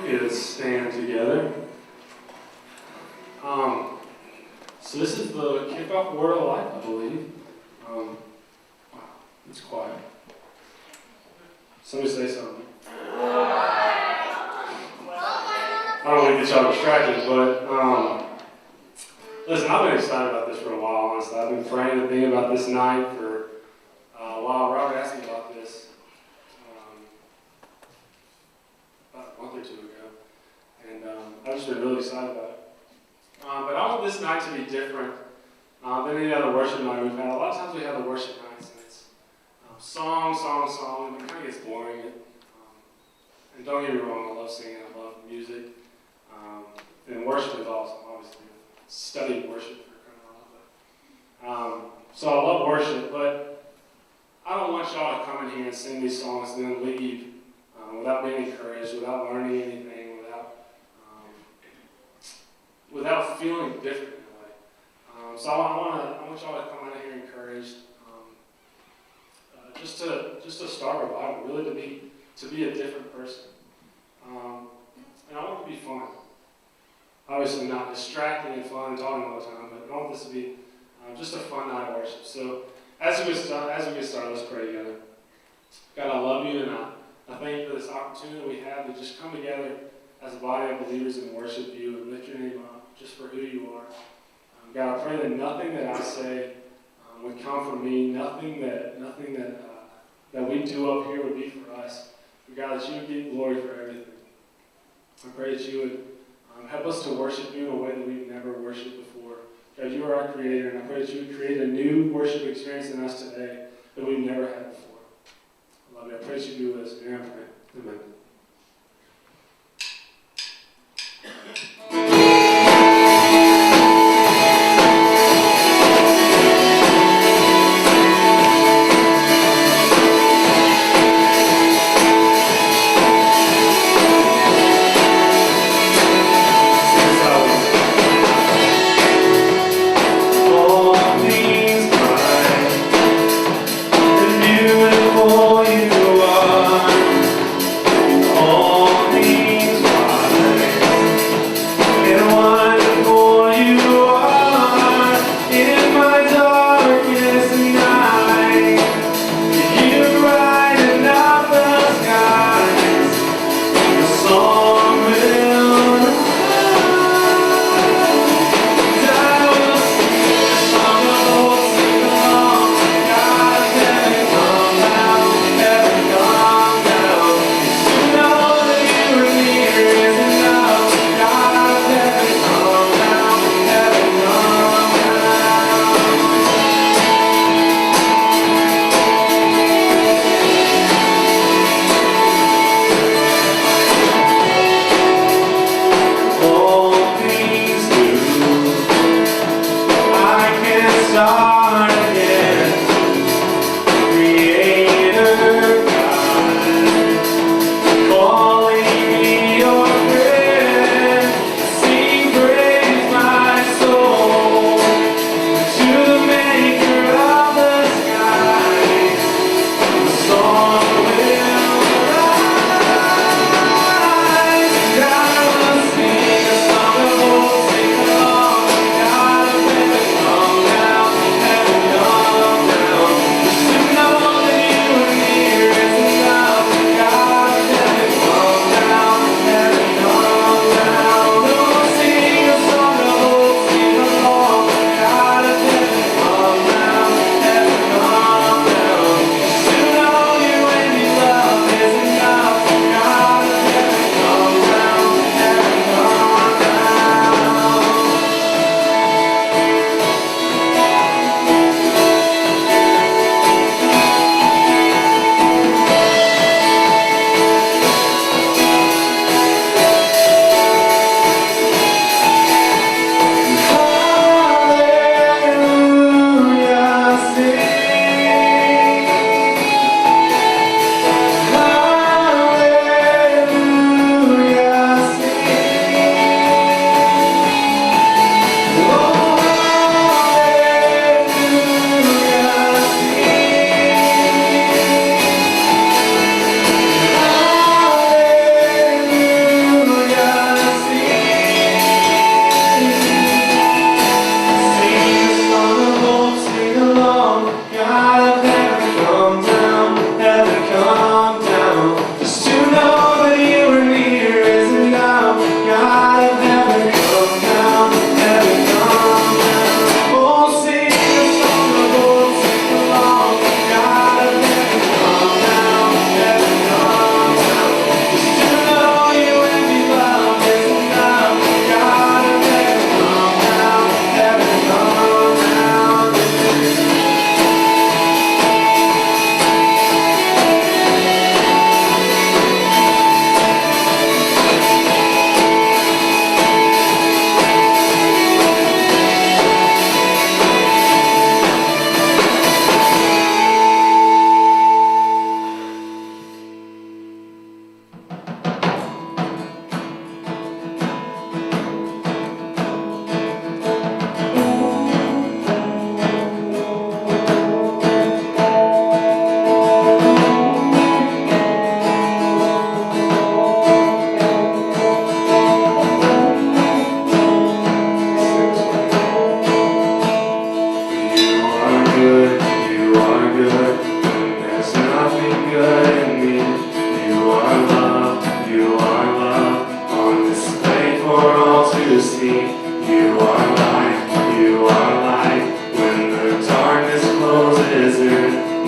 We could stand together. So this is the kickoff word of life, I believe. Wow, it's quiet. Somebody say something. I don't want to get y'all distracted, but listen, I've been excited about this for a while, honestly. I've been praying and thinking about this night for a while. Robert asked me about this about a month or two ago, and I've just been really excited about it. But I want this night to be different than any other worship night we've had. A lot of times we have the worship nights, and it's song, and it kind of gets boring. And don't get me wrong, I love singing, I love music. And worship is awesome, obviously. Studied worship for crying out loud. So I love worship, but I don't want y'all to come in here and sing these songs and then leave without being encouraged, without learning anything, without feeling different in a way. So I want y'all to come out of here encouraged, just to start revival, really to be a different person. And I want it to be fun. Obviously not distracting and fun and talking all the time, but I want this to be just a fun night of worship. So as we get started, let's pray together. God, I love you, and I thank you for this opportunity we have to just come together as a body of believers and worship you and lift your name up just for who you are. God, I pray that nothing that I say would come from me, nothing that we do up here would be for us. But God, that you would get glory for everything. I pray that you would help us to worship you in a way that we've never worshipped before. God, you are our creator, and I pray that you would create a new worship experience in us today that we've never had before. I love you. I pray that you do this. In your name I pray. Amen. Beautiful you are.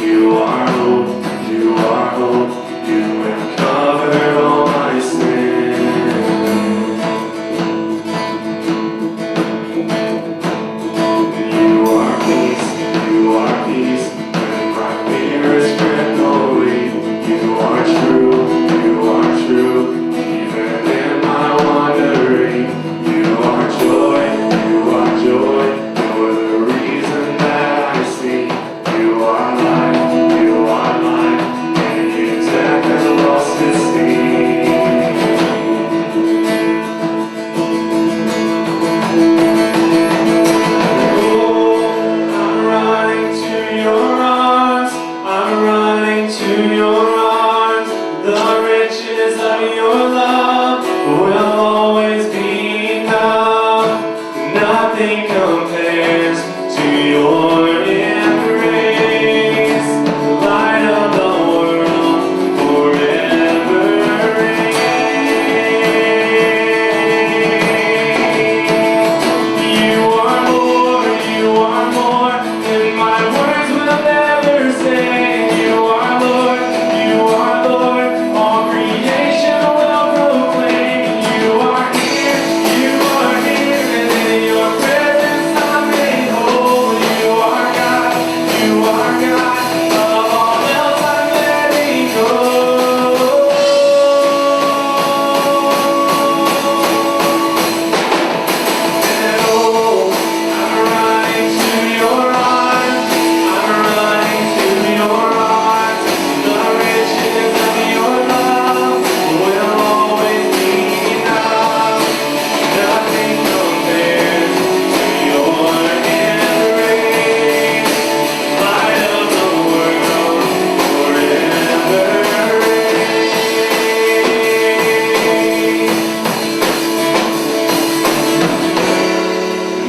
You are hope, you are hope, you have covered all my sin. You are peace, when my fears tremble. You are true, even in my wandering. You are joy, you're the reason that I sing. You are life, and your death has lost its sting. Oh, I'm running to your arms, I'm running to your arms. The riches of your love will always be enough. Nothing compares to your embrace. Light of the world, forever reign. You are more than my words will ever say. You are Lord, all creation will proclaim. You are here, and in your presence I'm made whole. You are God, of all else I'm letting go. And oh, I'm running to your arms, I'm running to your arms. The riches of your love will always be enough. Nothing compares to your embrace. Light of the world, forever reign.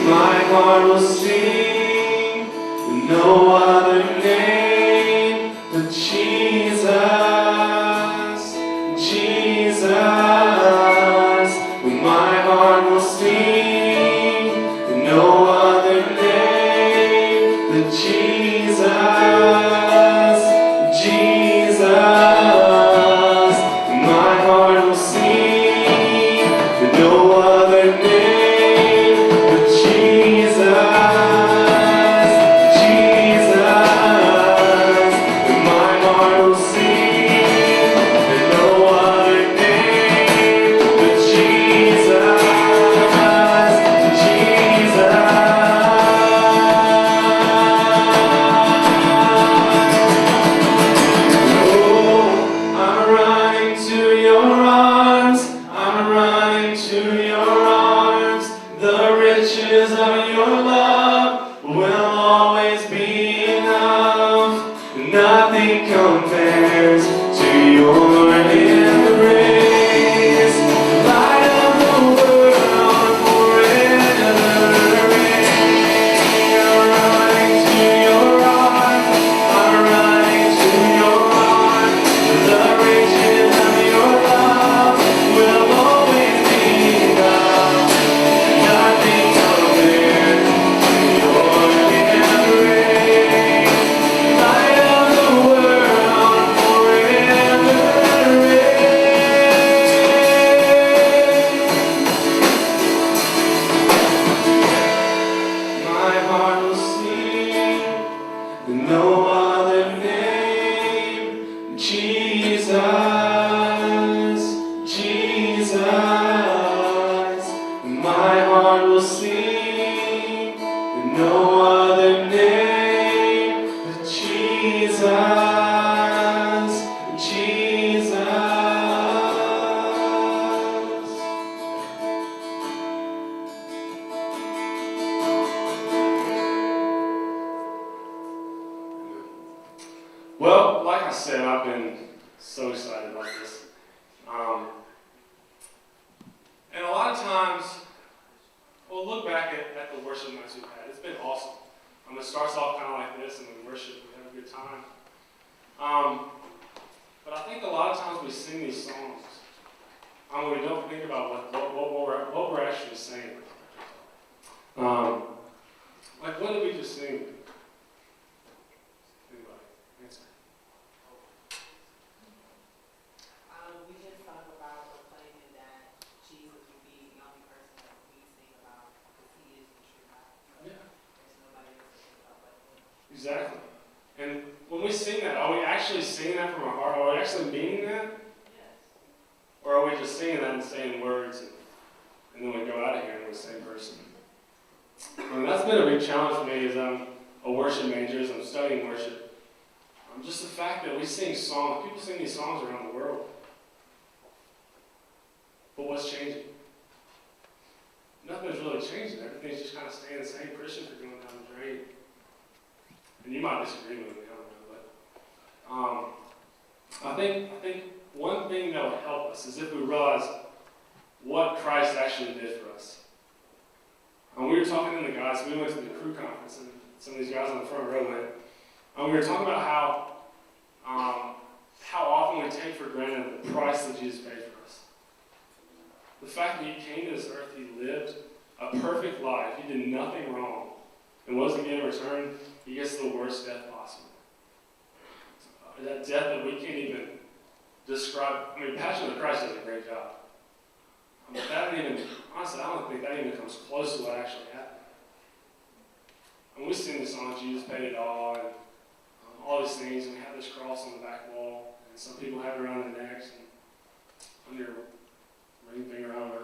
My heart will sing no other name but Jesus, Jesus. My heart will sing no other name but Jesus, Jesus. My heart will sing no other name but Jesus, Jesus. My heart will sing no other name but Jesus, Jesus. Oh, I'm running to your arms, I'm running to your arms. The riches of your love will always be enough. Nothing compares to your embrace. Light of the world, forever reign. I'm running to your arms, I'm running to your arms. The riches of your love will always be enough. Nothing compares to your embrace. Light of the world, forever reign. My heart will sing no other name, Jesus, Jesus. My heart will sing no other name but Jesus, Jesus. Well, like I said, I've been so excited about this. And a lot of times, we'll look back at the worship nights we've had. It's been awesome. It starts off kind of like this, and we worship, we have a good time. But I think a lot of times we sing these songs, we don't think about what we're actually saying. Like, what did we just sing? Anybody? sing that, are we actually singing that from our heart? Are we actually meaning that? Or are we just singing that and saying words and then we go out of here and we're the same person? And that's been a big challenge for me as I'm a worship major, as I'm studying worship. Just the fact that we sing songs, people sing these songs around the world. But what's changing? Nothing's really changing. Everything's just kind of staying the same. Christians are going down the drain. And you might disagree with me, I don't know, but I think one thing that would help us is if we realize what Christ actually did for us. We were talking to the guys, we went to the crew conference, and some of these guys on the front row went, and we were talking about how often we take for granted the price that Jesus paid for us. The fact that he came to this earth, he lived a perfect life, he did nothing wrong, and what does he get in return? He gets the worst death possible. That death that we can't even describe. I mean, Passion of the Christ does a great job. But that didn't even, honestly, I don't think that even comes close to what actually happened. And we sing the song, Jesus paid it all, and all these things, and we have this cross on the back wall, and some people have it around their necks, and on their ring finger, I don't know.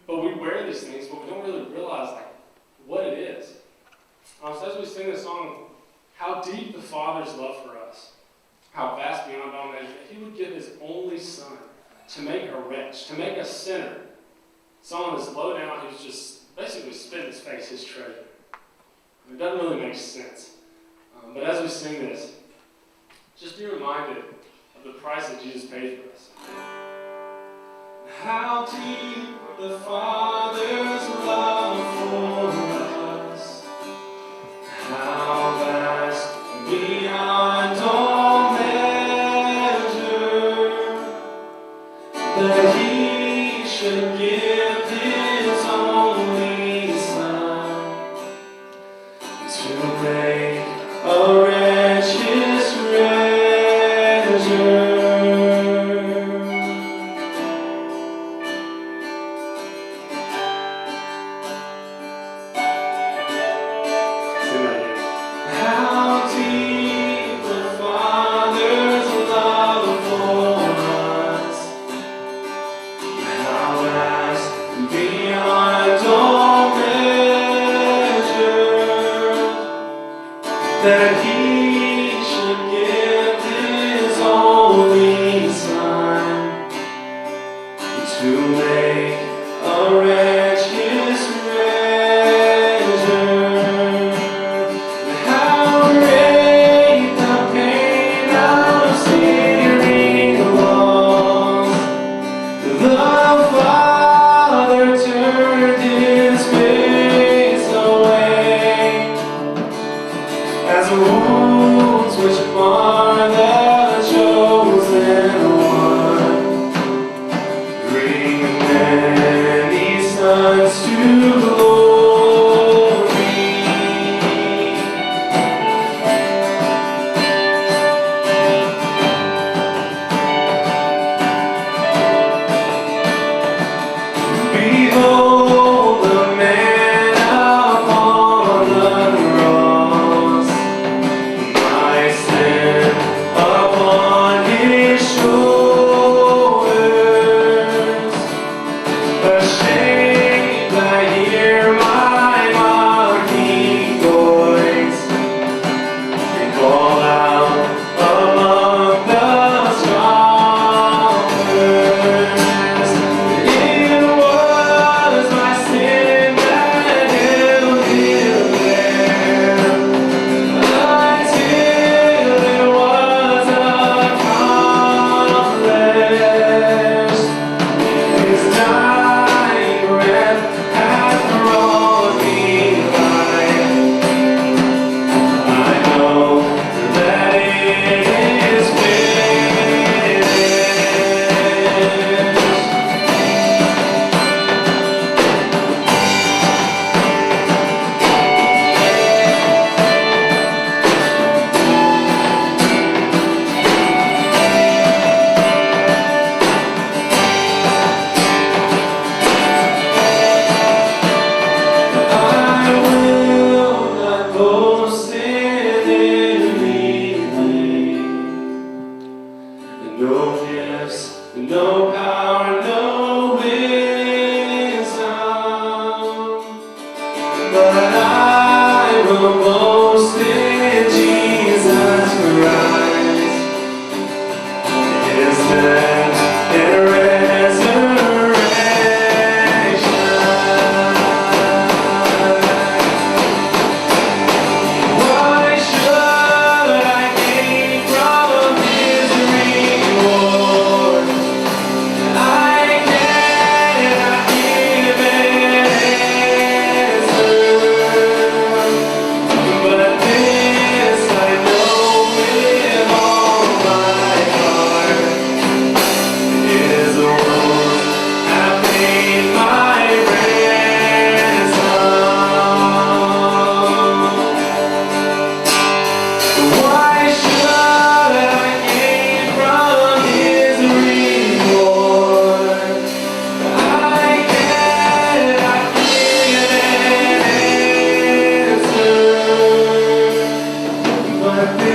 But we wear these things, but we don't really realize what it is. So as we sing this song, how deep the Father's love for us, how vast beyond all measure, that he would give his only Son to make a wretch, to make a sinner, someone that's low down who's just basically spit in his face, his treasure. It doesn't really make sense. But as we sing this, just be reminded of the price that Jesus paid for us. How deep the Father's love for us, how vast beyond all measure, that he should give his only Son to make a wretch his treasure. How deep the Father's love for us, how vast beyond all measure, that he should give his only Son to make a wretch his treasure. How great the pain of searing loss, the Father turned his face away, as wounds which mar the chosen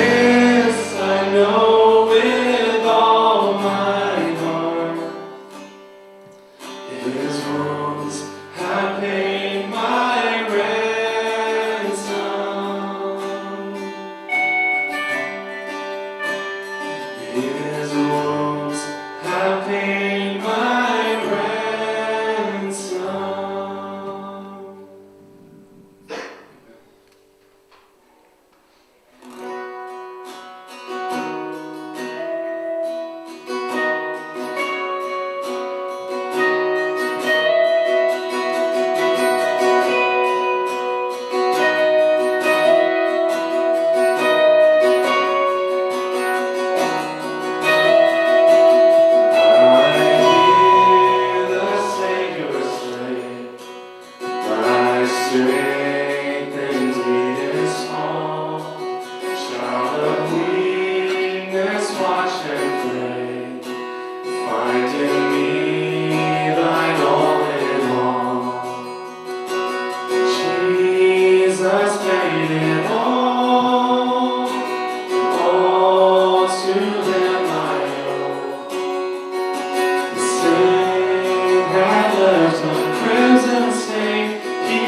This I know with all my heart. His wounds have paid my ransom. His wounds have paid my ransom. Strength indeed is small. Child of weakness, watch and pray. Find in me thine all in all. Jesus paid it all. All to him I owe. Sin had left a crimson stain. He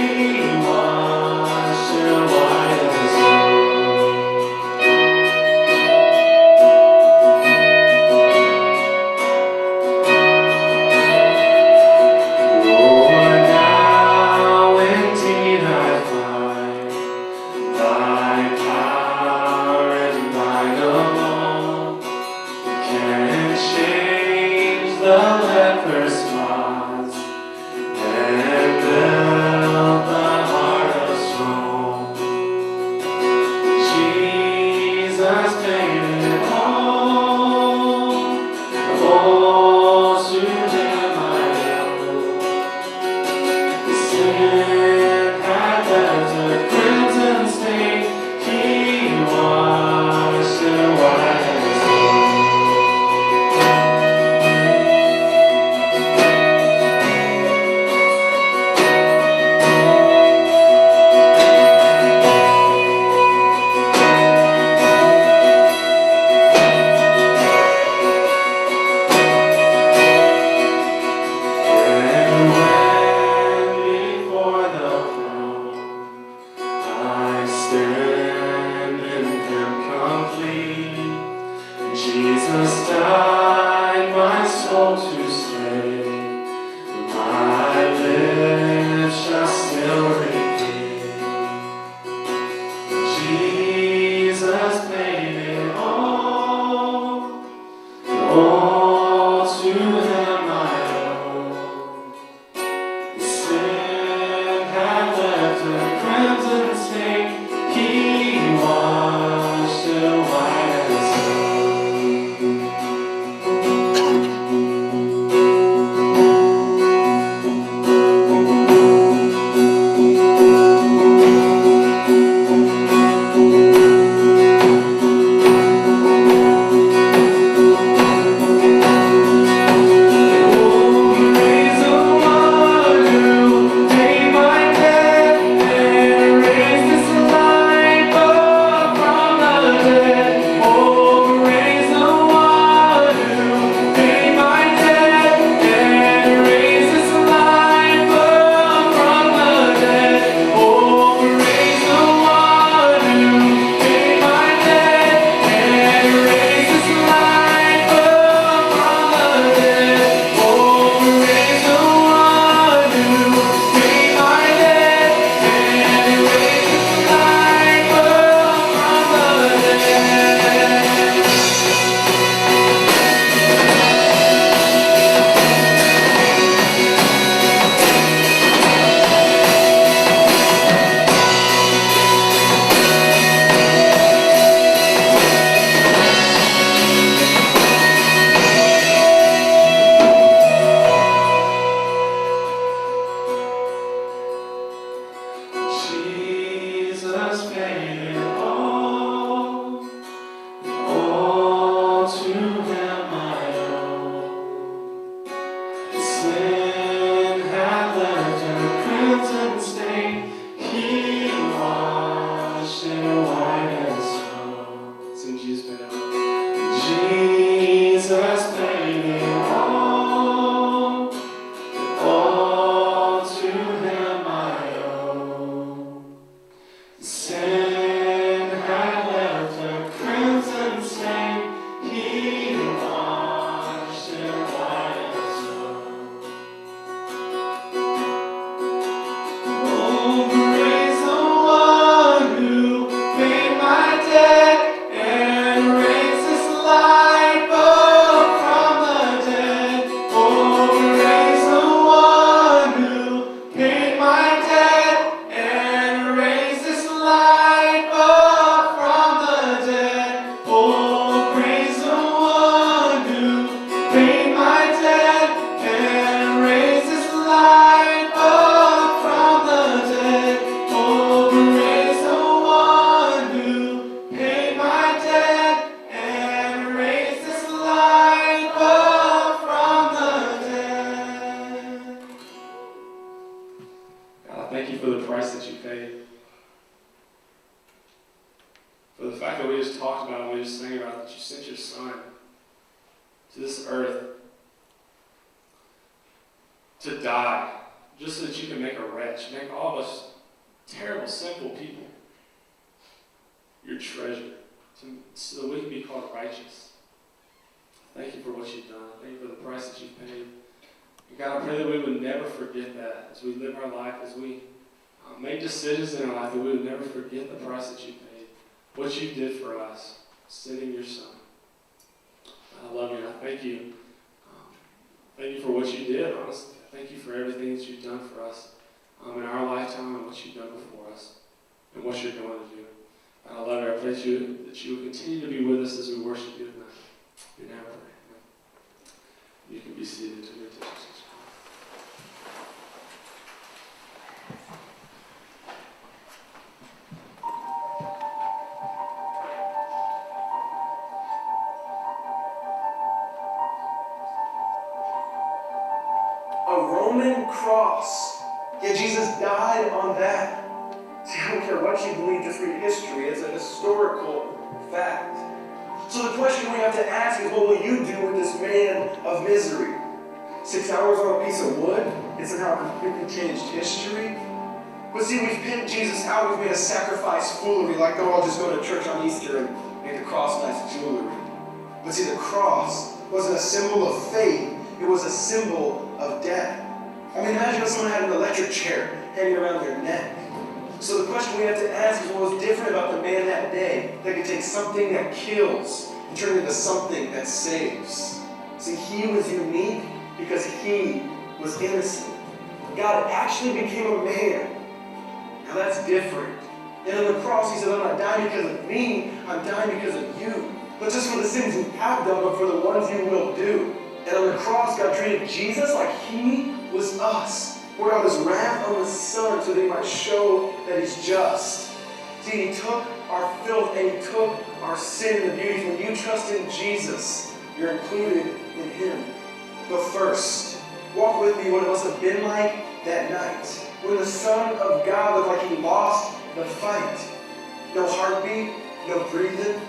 washed it white as snow. Lord, now indeed I find thy power and thine alone can change the leper's spots and build the heart of stone. Jesus paid it all. All to him I owe. Sin had left a crimson stain. He washed it white as snow. And when before the throne I stand in him complete, Jesus died my soul to save. My lips shall still repeat, Jesus paid it all. All to him I owe. Sin had left a crimson stain. He washed it white as snow. fact that we just talked about and we just sang about that you sent your son to this earth to die, just so that you can make a wretch, make all of us terrible, sinful people your treasure, so that we can be called righteous. Thank you for what you've done. Thank you for the price that you've paid. And God, I pray that we would never forget that as we live our life, as we make decisions in our life, that we would never forget the price that you paid, what you did for us, sending your son. I love you, and I thank you. Thank you for what you did, honestly. Thank you for everything that you've done for us in our lifetime and what you've done before us and what you're going to do. And I love you. I pray that you will continue to be with us as we worship you tonight. You never pray. You can be seated to your attention. A Roman cross. Yet Jesus died on that. See, I don't care what you believe, just read history. It's a historical fact. So the question we have to ask is, what will you do with this man of misery? 6 hours on a piece of wood? Isn't how it completely changed history? But see, we've pinned Jesus out. We've made a sacrifice foolery, like, oh, I'll just go to church on Easter and make the cross nice jewelry. But see, the cross wasn't a symbol of faith. It was a symbol of death. I mean, imagine if someone had an electric chair hanging around their neck. So the question we have to ask is, what was different about the man that day that could take something that kills and turn it into something that saves? See, he was unique because he was innocent. God actually became a man. Now that's different. And on the cross, he said, I'm not dying because of me, I'm dying because of you. Not just for the sins you have done, but for the ones you will do. And on the cross, God treated Jesus like he was us. Poured out his wrath on the Son so that he might show that he's just. See, he took our filth and he took our sin and the beauty. When you trust in Jesus, you're included in him. But first, walk with me what it must have been like that night, when the Son of God looked like he lost the fight. No heartbeat, no breathing,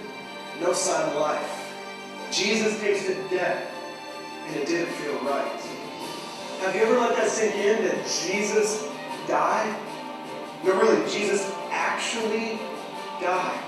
no sign of life. Jesus tasted death, and it didn't feel right. Have you ever let that sink in, that Jesus died? No, really, Jesus actually died.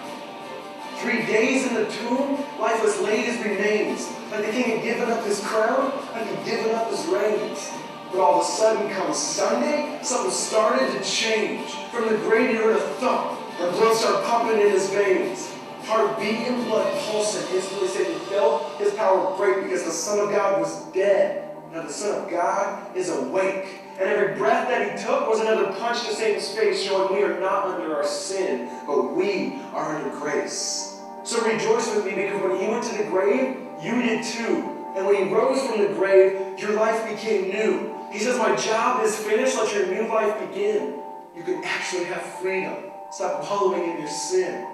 3 days in the tomb, lifeless laid his remains. Like the king had given up his crown, like he'd given up his reins. But all of a sudden comes Sunday, something started to change. From the grave, you heard a thump, and blood started pumping in his veins. Heart beating, blood pulsing. Instantly Satan felt his power break because the Son of God was dead. Now the Son of God is awake. And every breath that he took was another punch to Satan's face, showing we are not under our sin, but we are under grace. So rejoice with me, because when he went to the grave, you did too. And when he rose from the grave, your life became new. He says, my job is finished, let your new life begin. You can actually have freedom. Stop wallowing in your sin.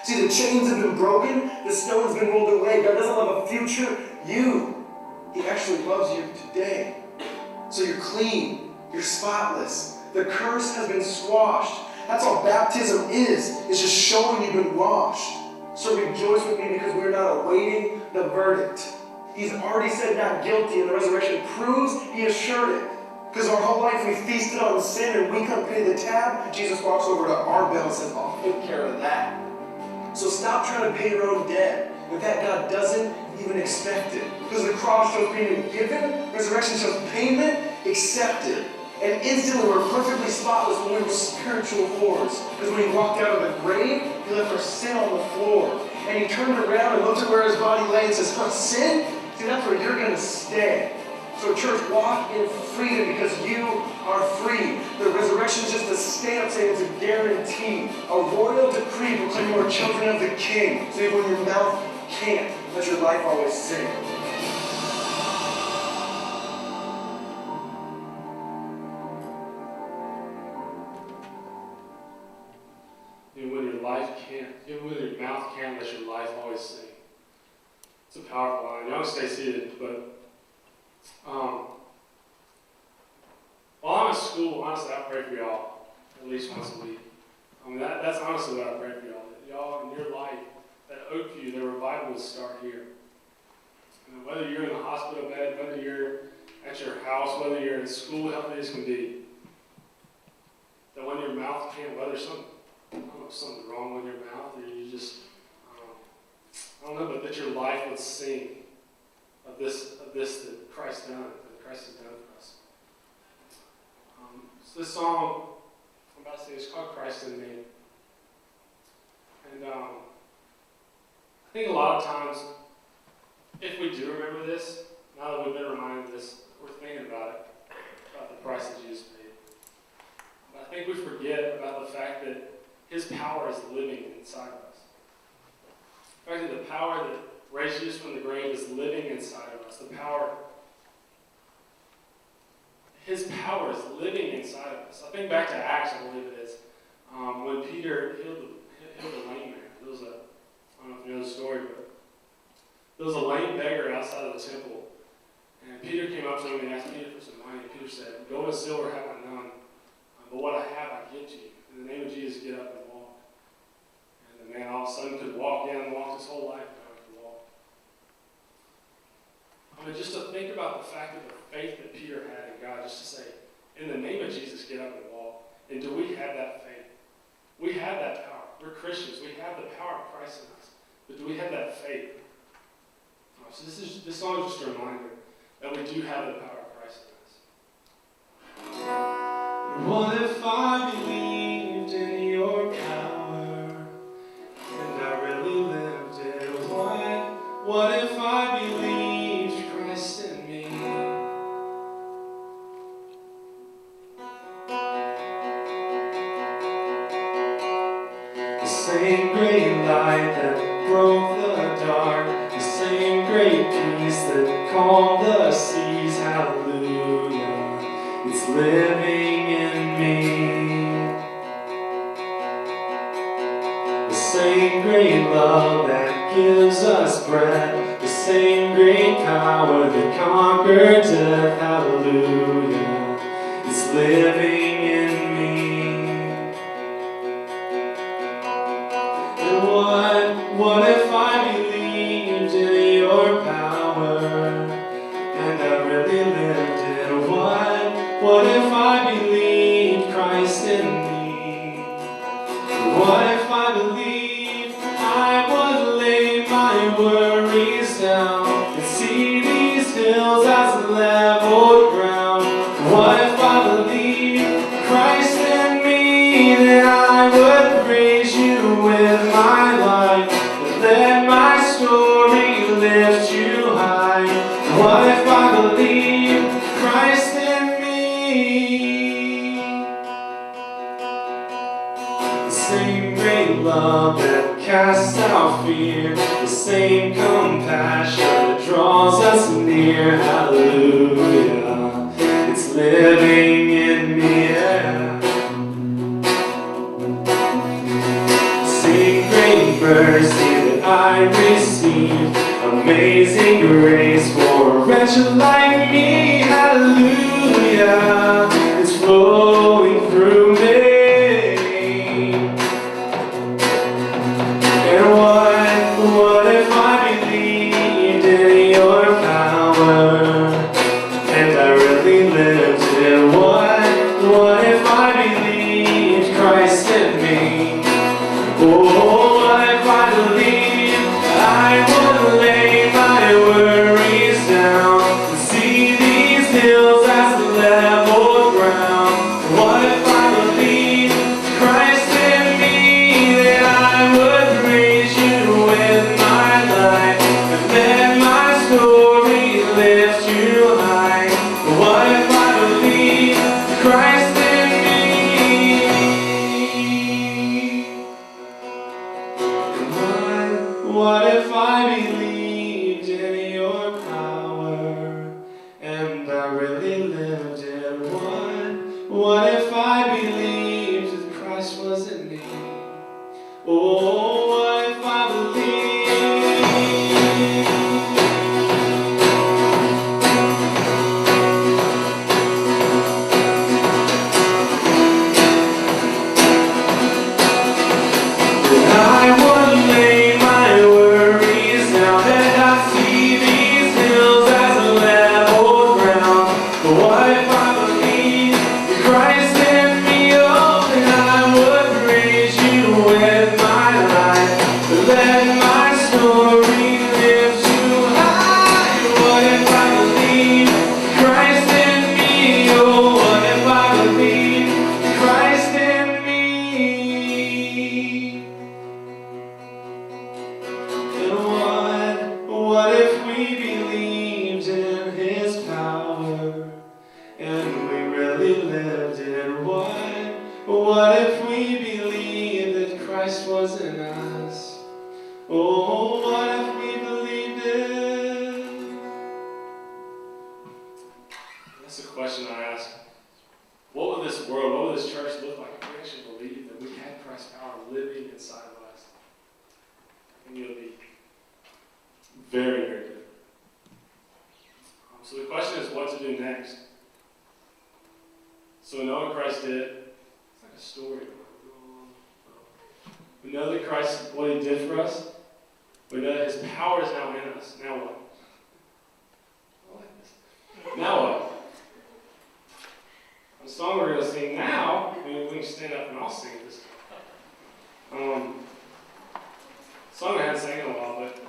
See, the chains have been broken, the stone's been rolled away. God doesn't love a future you. He actually loves you today. So you're clean, you're spotless. The curse has been squashed. That's all baptism is. It's just showing you've been washed. So rejoice with me, because we're not awaiting the verdict. He's already said not guilty, and the resurrection proves he assured it. Because our whole life we feasted on sin and we couldn't pay the tab. Jesus walks over to our bill and says, I'll take care of that. So stop trying to pay your own debt. With that, God doesn't even expect it. Because the cross shows payment given, resurrection shows payment accepted. And instantly we're perfectly spotless when we were spiritual whores. Because when he walked out of the grave, he left our sin on the floor. And he turned around and looked at where his body lay and says, sin? See, that's where you're going to stay. So church, walk in freedom because you are free. The resurrection is just a stamp saying it's a guarantee. A royal decree proclaiming you are children of the King. So even when your mouth can't, let your life always sing. Even when your life can't, even when your mouth can't, let your life always sing. It's a powerful line. Y'all stay seated, but while I'm at school, honestly, I pray for y'all at least once a week. I mean, that's honestly what I pray for y'all. That y'all in your life, Oakview, the revival would start here. And whether you're in the hospital bed, whether you're at your house, whether you're in school, healthy as can be, that when your mouth can't, whether something's wrong with your mouth, or you just, I don't know, but that your life would sing of this that Christ has done for us. So this song I'm about to sing is called Christ in Me. And I think a lot of times, if we do remember this, now that we've been reminded of this, we're thinking about the price that Jesus paid. But I think we forget about the fact that His power is living inside of us. The fact that the power that raised Jesus from the grave is living inside of us. His power is living inside of us. I think back to Acts, I believe it is, when Peter healed the lame man. I don't know if you know the story, but there was a lame beggar outside of the temple. And Peter came up to him and asked Peter for some money. And Peter said, "Gold and silver have I none, but what I have I give to you. In the name of Jesus, get up and walk." And the man all of a sudden could walk down and walk his whole life now he could walk. I mean, just to think about the fact of the faith that Peter had in God, just to say, in the name of Jesus, get up and walk. And do we have that faith? We have that power. We're Christians. We have the power of Christ in us. But do we have that faith? So this song is just a reminder that we do have the power of Christ in us. What if I believed in your power and I really lived it? What if I believed Christ in me? The same great light that broke the dark, the same great peace that calmed the seas, hallelujah, it's living in me. The same great love that gives us breath, the same great power that conquered death, hallelujah, it's living in me. And what if I believed in your power and I really lived it? What if I believed Christ in me? What if I believed I would lay my worries down and see these hills as level ground? What if I believed Christ in me, that I would praise you with my life and let my story lift you high? What if I believed Christ in me? The same great love that casts out fear, the same compassion that draws us near, hallelujah, it's living in me, yeah. Same great mercy that I received, amazing grace for a wretch like me, hallelujah, it's flowing through me. And what if I believed in your power and I really lived it? What if I believed Christ in me? Oh, what if I believed I would lay my worries down and see these hills as level ground? What if I believed Christ in me, that I would praise you with my life and let my story lift you high? What if I believed Christ in me? What if I believed in your power and I really lived it? What if I believed that Christ was in me? Oh, what if I believed? I would lay my in us. Oh, what if we believed it? That's a question I ask. What would this world, what would this church look like if we actually believed that we had Christ's power living inside of us? I think it would be very, very good. So the question is what to do next. So we know what Christ did. It's like a story. We know that Christ, what he did for us. We know that his power is now in us. Now what? I like this. Now what? The song we're going to sing now, we can stand up and I'll sing this. Song I haven't sang in a while, but it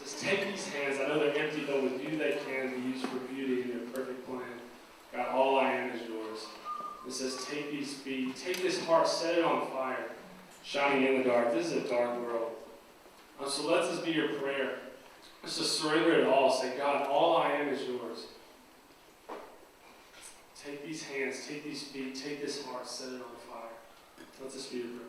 says, take these hands, I know they're empty, but with you they can be used for beauty in your perfect plan. God, all I am is yours. It says, take these feet, take this heart, set it on fire, shining in the dark. This is a dark world. So let this be your prayer. Let's just surrender it all. Say, God, all I am is yours. Take these hands, take these feet, take this heart, set it on fire. Let this be your prayer.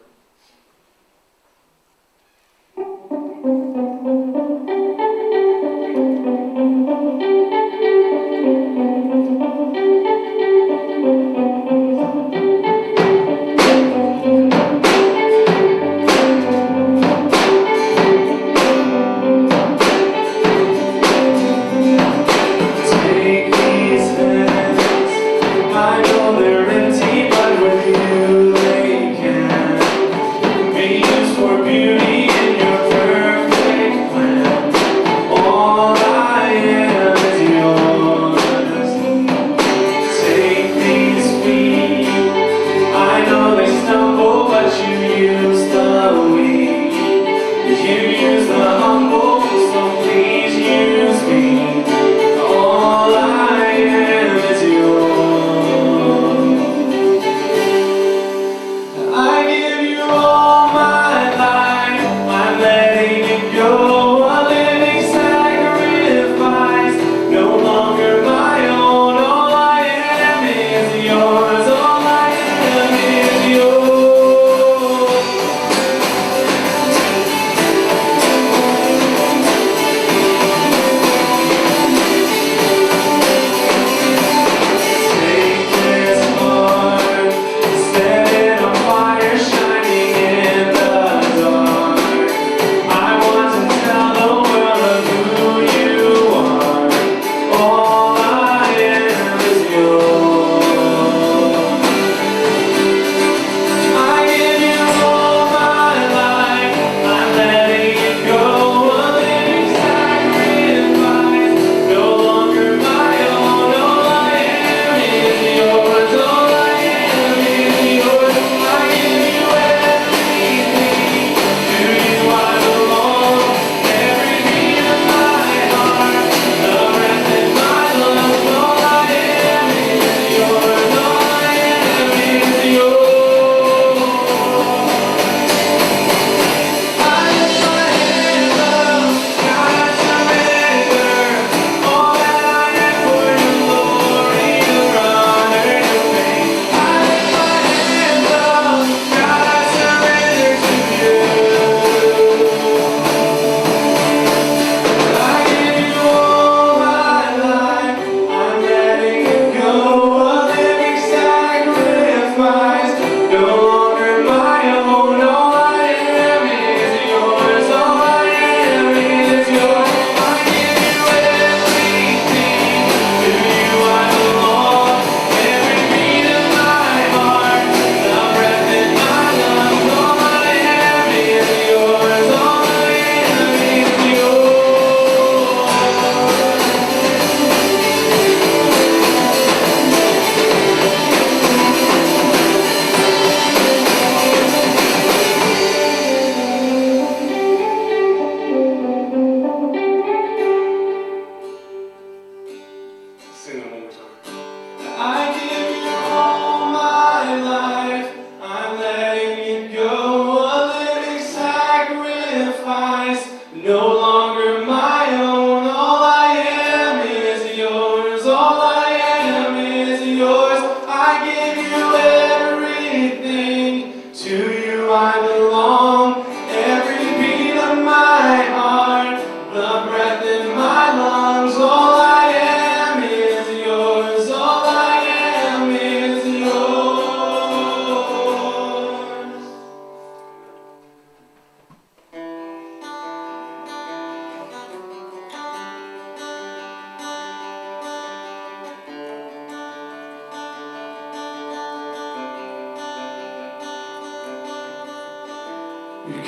To you I belong.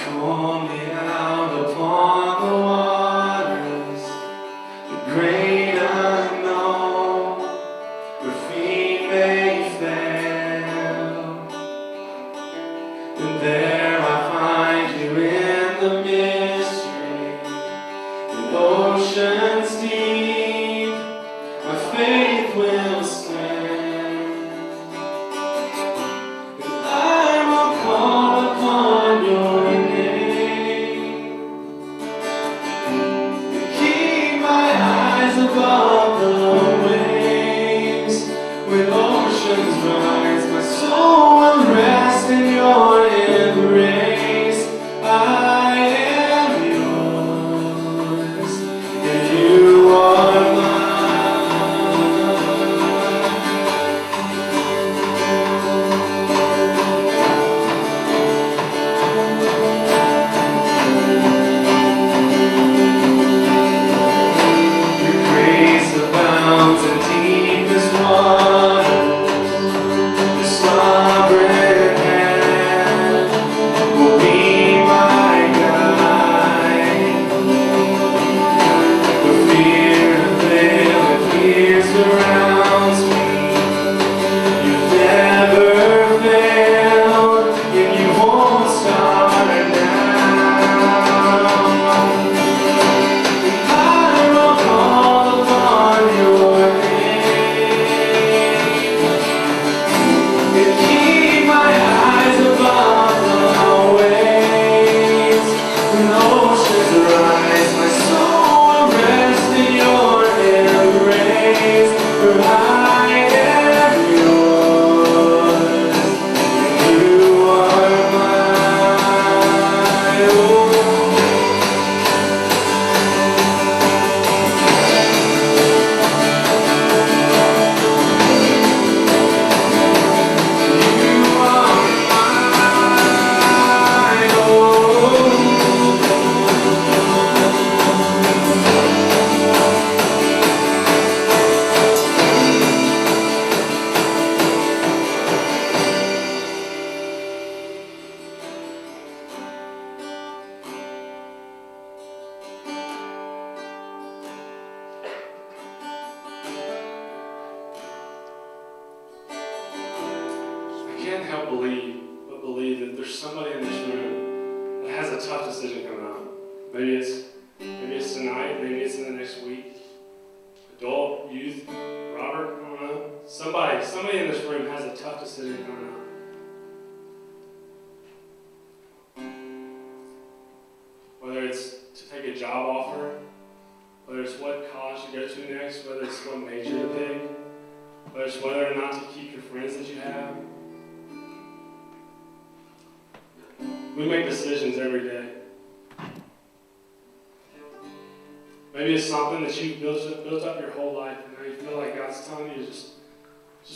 call me out upon the waters, the great unknown, where feet may fail. And there I find you in the mystery, in oceans deep, my faith will stand. And I will call upon your name, and keep my eyes above the waves. When oceans rise, my soul will rest in your embrace. I am yours, and you are Your grace abounds in deepest waters. Your sovereign hand will be my guide. The fear of fail and fear surrounds me. You never failed, and you won't start now. I will call upon your name, and keep my eyes above the waves. When oceans rise, my soul will rest in your embrace. For I am yours, and you are mine. Oh, you are mine. Oh. I can't help but believe that there's somebody in this room that has a tough decision coming up. Maybe it's tonight, maybe it's in the next week. Adult, youth, Robert, I don't know. Somebody in this room has a tough decision coming up. Whether it's to take a job offer, whether it's what college to go to next, whether it's what major to pick, whether it's whether or not to keep your friends that you have. We make decisions every day. Maybe it's something that you've built up your whole life, and now you feel like God's telling you to just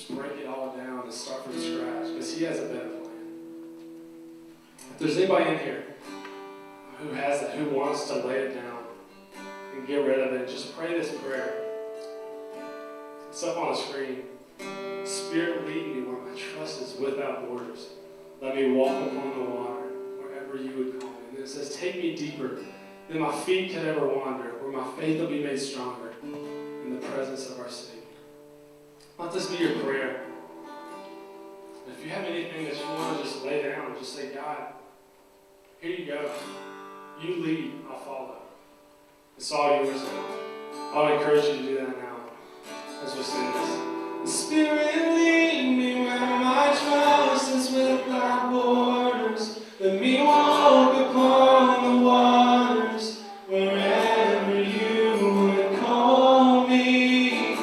break it all down and start from scratch, because He has a better plan. If there's anybody in here who has that, who wants to lay it down and get rid of it, just pray this prayer. It's up on the screen. Spirit, lead me where my trust is without borders. Let me walk upon the water wherever you would call me. And it says, take me deeper than my feet could ever wander, where my faith will be made stronger in the presence of our Savior. Let this be your prayer. If you have anything that you want to just lay down, just say, God, here you go. You lead, I'll follow. It's all yours now. I would encourage you to do that now as we sing this. The Spirit lead me where my trust is without borders. Let me walk upon the waters wherever you would call me.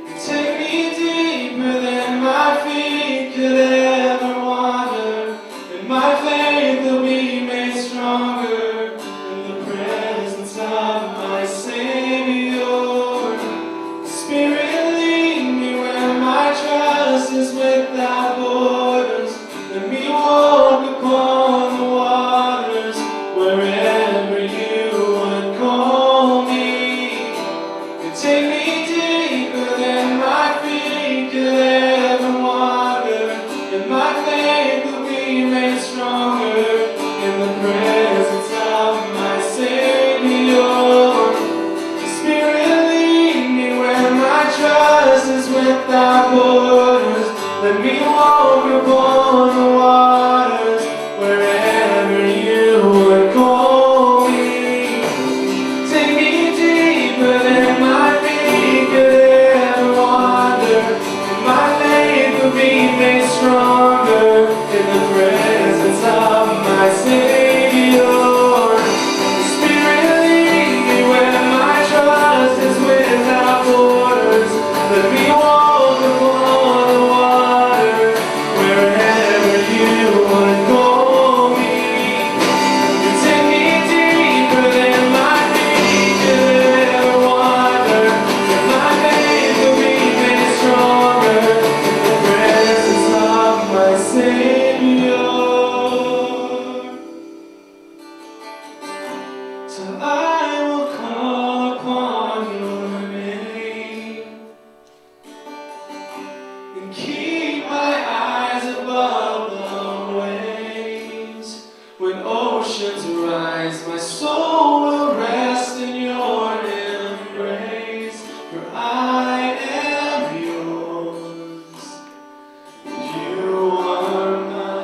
And take me deeper than my feet could ever wander, and my faith will be made stronger in the presence of my Savior. Spirit, lead me where my trust trust is without borders. Let me walk upon the waters wherever you would call me. Take me deeper than my feet could ever wander. And my faith will be made stronger in the presence of my Savior. Spirit, lead me where my trust is without borders. Let me walk upon the water wherever you would call me. You take me deeper than my feet could ever wander. And my faith will be made stronger in the presence of my Savior. So I will call upon your name and keep my eyes above the waves. When oceans rise, my soul will rest in your embrace. For I am yours, you are mine.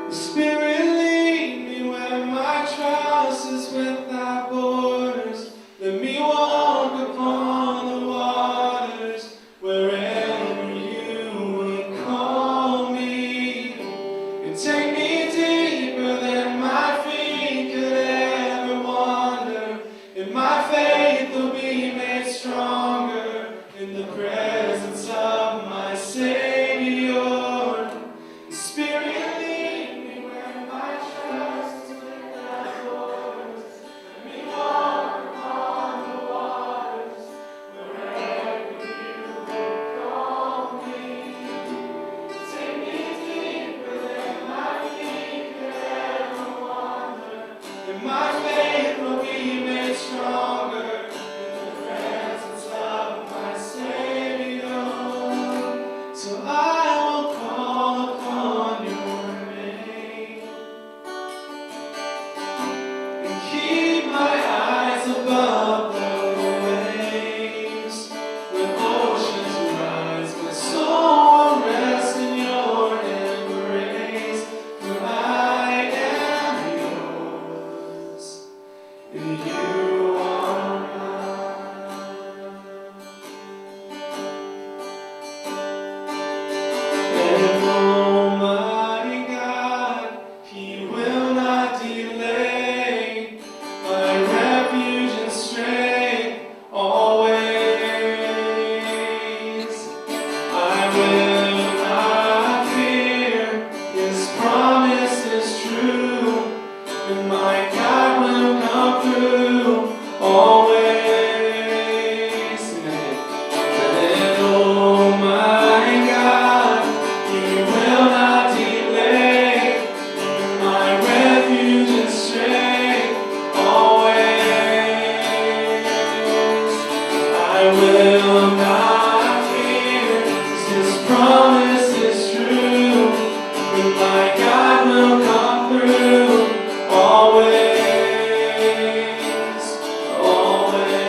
Spirit, lead me where my trust is without borders. Let me walk upon the waters wherever you would call me. And take me deeper than my feet could ever wander. And my faith will be made stronger in the presence of my Savior. Spirit, lead me where my trust is without borders. Let me walk upon the waters wherever you would call me. Take me deeper than my feet could ever wander. And my faith will be made stronger in the presence of my Savior. So I will call upon your name and keep my eyes above the waves. When oceans rise, my soul will rest in your embrace. For I am yours, and you are mine. And Almighty God, He will not delay. My refuge and strength always. I will not fear, His promise is true, and my God will come through always. And oh my God, He will not delay. My refuge and strength always. I will not fear, 'cause His promise is true, and my God will come through always, always.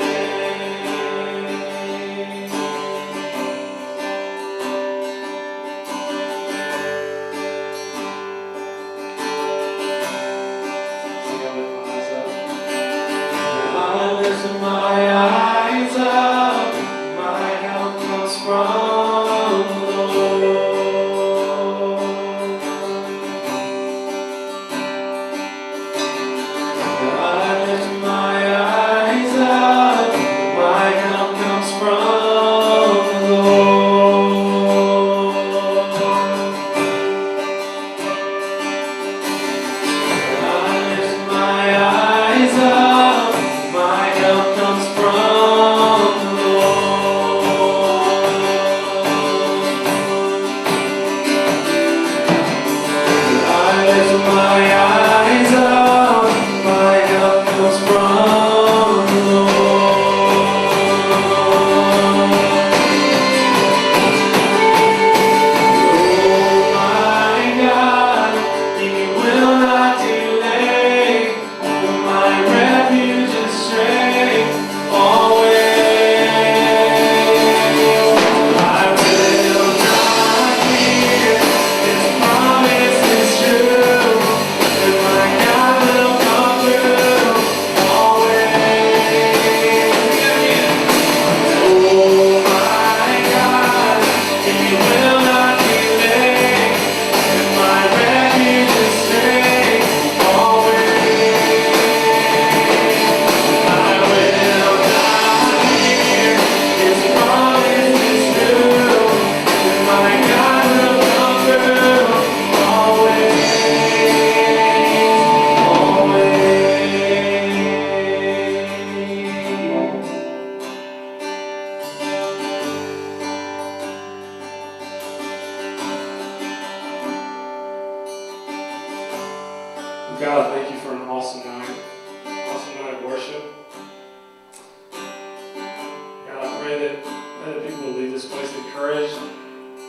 I lift my eyes up, my help encouraged.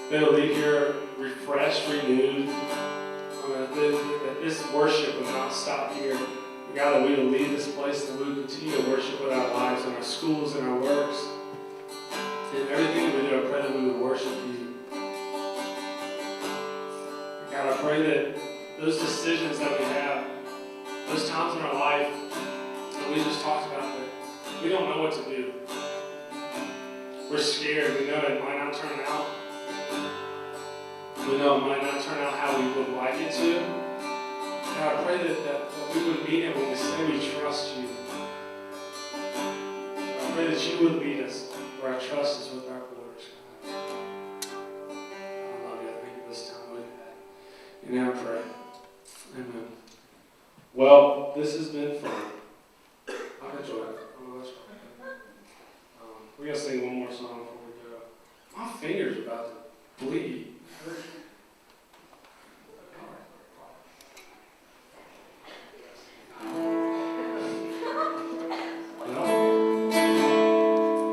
They'll leave here refreshed, renewed. That this worship will not stop here. God, that we will leave this place, that we will continue to worship with our lives and our schools and our works. In everything we do, I pray that we would worship you. God, I pray that those decisions that we have, those times in our life that we just talked about, that we don't know what to do. We're scared. We know it might not turn out. We know it might not turn out how we would like it to. God, I pray that we would mean it when we say we trust you. I pray that you would lead us where our trust is with our borders. I love you. I thank you this time we've had. And now I pray. Amen. Well, this has been fun. I've enjoyed it. We're going to sing one more song before we go. My finger's about to bleed.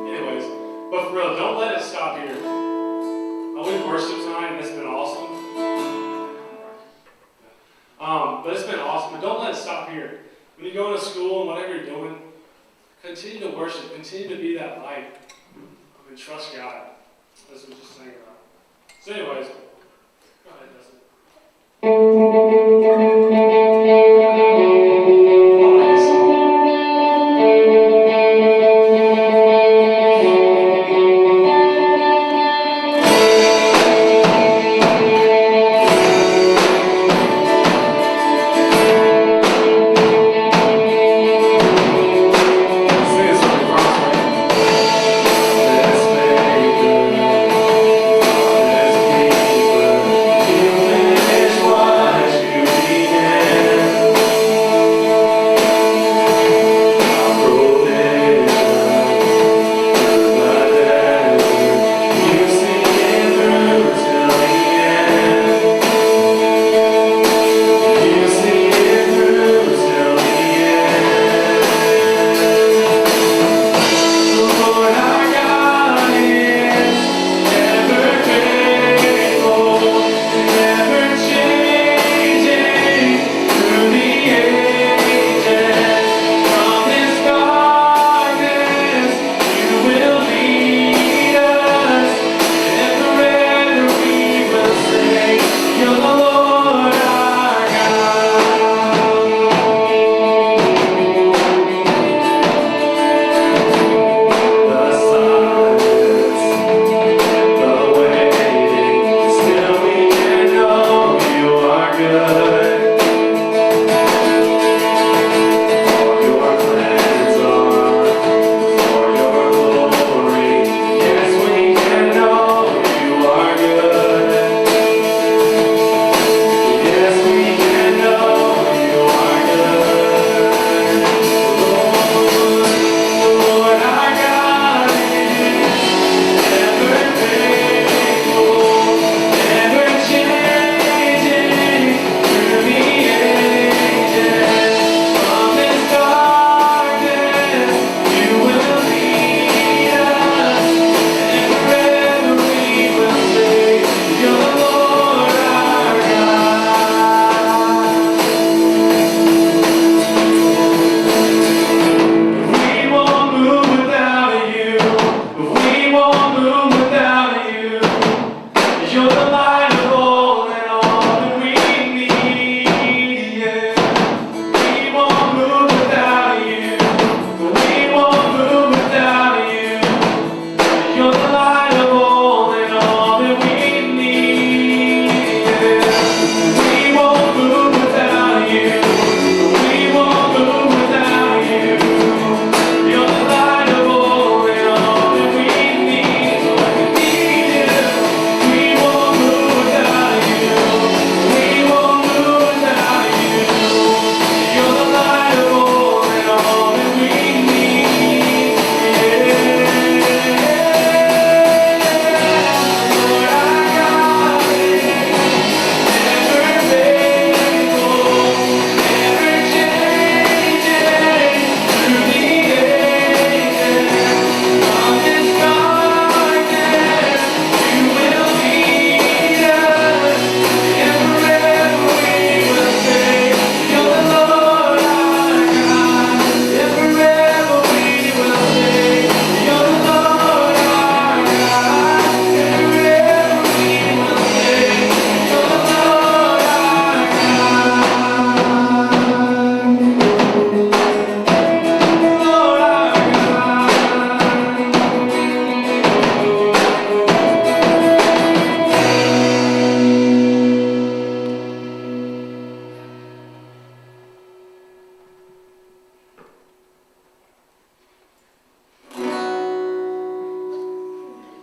Anyways, but for real, don't let it stop here. We've worshiped tonight and it's been awesome. But it's been awesome. But don't let it stop here. When you go into school and whatever you're doing, continue to worship. Continue to be that light. And trust God. As we just sang about. So anyways, go ahead, Dustin. Finish what you began.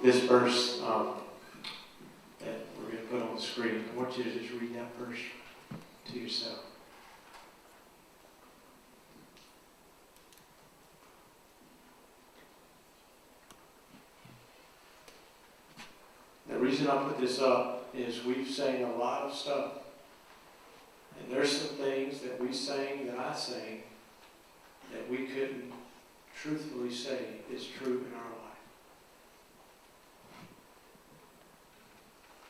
this verse that we're going to put on the screen. I want you to just read that verse to yourself. The reason I put this up is we've sang a lot of stuff. And there's some things that we sang, that I sang, that we couldn't truthfully say is true in our life.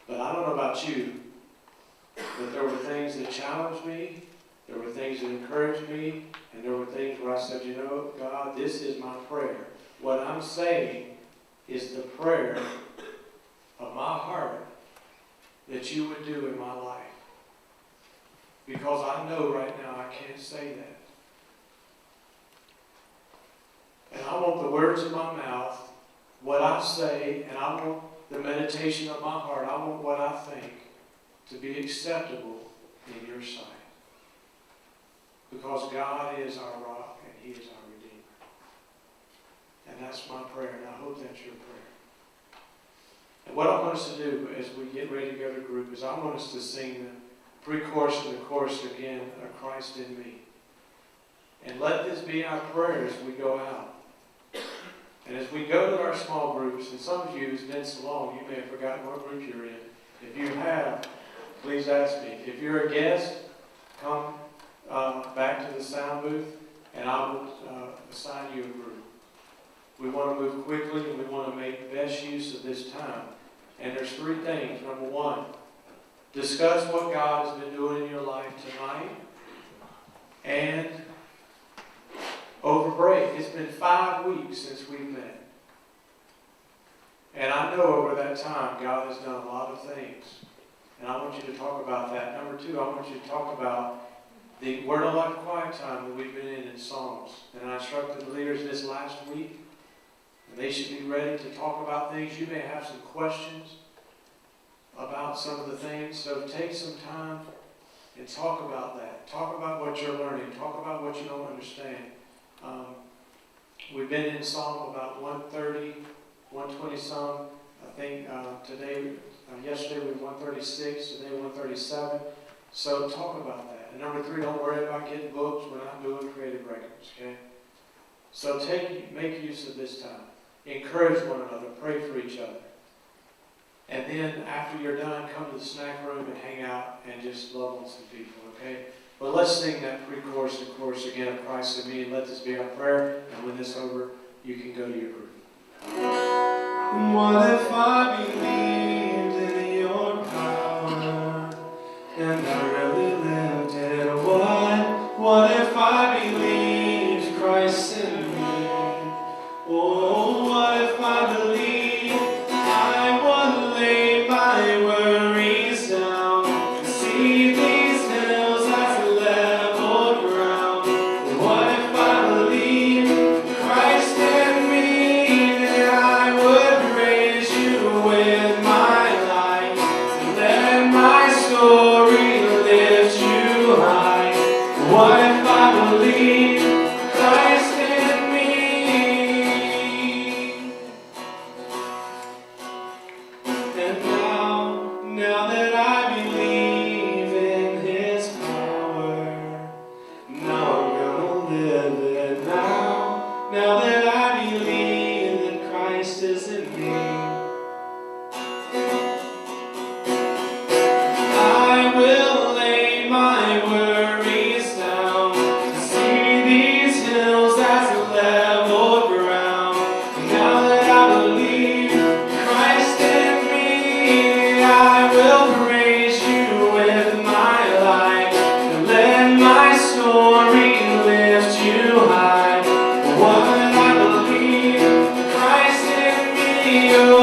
But I don't know about you, but there were things that challenged me, there were things that encouraged me, and there were things where I said, you know, God, this is my prayer. What I'm saying is the prayer of my heart that you would do in my life. Because I know right now I can't say that. And I want the words of my mouth, what I say, and I want the meditation of my heart, I want what I think to be acceptable in your sight. Because God is our rock and He is our Redeemer. And that's my prayer, and I hope that's your prayer. And what I want us to do as we get ready to go to group is I want us to sing the pre-chorus and the chorus again, of Christ in Me. And let this be our prayer as we go out. And as we go to our small groups, and some of you, it's been so long, you may have forgotten what group you're in. If you have, please ask me. If you're a guest, come back to the sound booth, and I will assign you a group. We want to move quickly, and we want to make the best use of this time. And there's three things. Number one, discuss what God has been doing in your life tonight. And over break, it's been 5 weeks since we've met. And I know over that time, God has done a lot of things. And I want you to talk about that. Number two, I want you to talk about the Word of Life quiet time that we've been in Psalms. And I instructed the leaders this last week. And they should be ready to talk about things. You may have some questions about some of the things. So take some time and talk about that. Talk about what you're learning. Talk about what you don't understand. We've been in Psalm about 130, 120 some. I think yesterday we were 136, today 137. So talk about that. And number three, don't worry about getting books. We're not doing creative records, okay? So make use of this time. Encourage one another. Pray for each other. And then after you're done, come to the snack room and hang out and just love on some people, okay? But let's sing that pre-chorus and chorus again of Christ in Me, and let this be our prayer. And when this is over, you can go to your group. What if I believed in your power and I really lived it? What if I believed Christ in me? Oh, what if I believed I would lay my worries down and see these hills as level ground? What if I believed Christ in me, that I would praise you with my life and let my story lift you high? What if I believed Christ in me? And now that I believe in His power, now I'm gonna live it now. Now that I believe that Christ is in me, I will lay my worries down to see these hills as level ground. Now that I believe Christ in me, I will praise you with my life and let my story lift you high. What I believe Christ in me, oh,